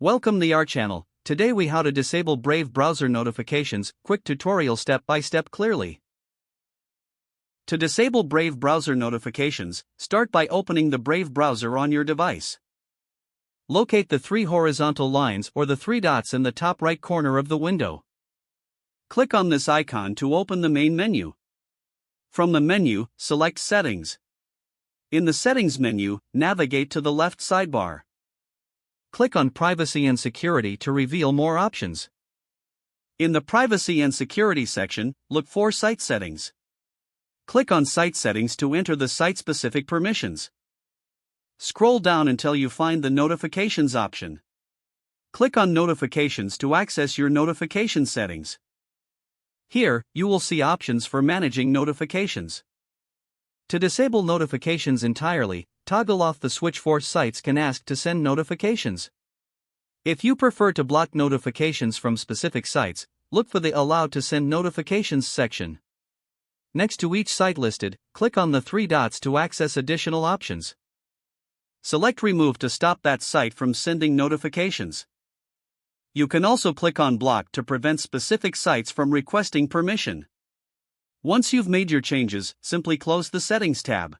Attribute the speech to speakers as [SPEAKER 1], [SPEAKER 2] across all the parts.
[SPEAKER 1] Welcome to our channel. Today we how to disable Brave browser notifications, quick tutorial step by step clearly. To disable Brave browser notifications, start by opening the Brave browser on your device. Locate the three horizontal lines or the three dots in the top right corner of the window. Click on this icon to open the main menu. From the menu, select Settings. In the Settings menu, navigate to the left sidebar. Click on Privacy and Security to reveal more options. In the Privacy and Security section, look for Site Settings. Click on Site Settings to enter the site-specific permissions. Scroll down until you find the Notifications option. Click on Notifications to access your notification settings. Here, you will see options for managing notifications. To disable notifications entirely, toggle off the switch for sites can ask to send notifications. If you prefer to block notifications from specific sites, look for the Allow to Send Notifications section. Next to each site listed, click on the three dots to access additional options. Select Remove to stop that site from sending notifications. You can also click on Block to prevent specific sites from requesting permission. Once you've made your changes, simply close the Settings tab.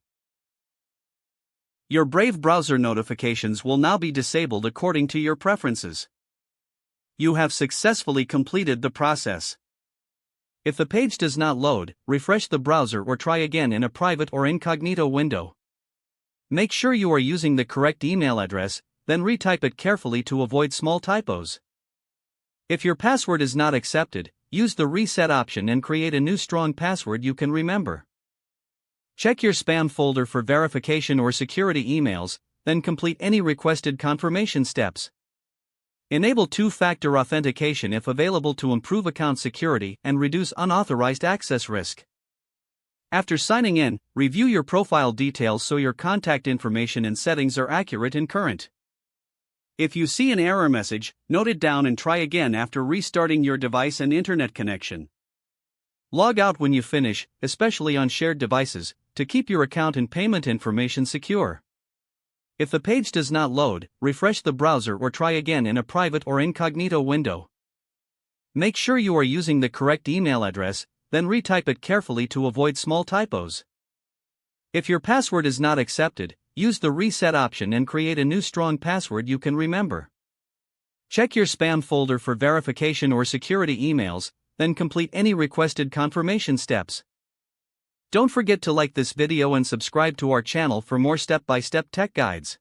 [SPEAKER 1] Your Brave browser notifications will now be disabled according to your preferences. You have successfully completed the process. If the page does not load, refresh the browser or try again in a private or incognito window. Make sure you are using the correct email address, then retype it carefully to avoid small typos. If your password is not accepted, use the Reset option and create a new strong password you can remember. Check your spam folder for verification or security emails, then complete any requested confirmation steps. Enable two-factor authentication if available to improve account security and reduce unauthorized access risk. After signing in, review your profile details so your contact information and settings are accurate and current. If you see an error message, note it down and try again after restarting your device and internet connection. Log out when you finish, especially on shared devices, to keep your account and payment information secure. If the page does not load, refresh the browser or try again in a private or incognito window. Make sure you are using the correct email address, then retype it carefully to avoid small typos. If your password is not accepted, use the Reset option and create a new strong password you can remember. Check your spam folder for verification or security emails, then complete any requested confirmation steps. Don't forget to like this video and subscribe to our channel for more step-by-step tech guides.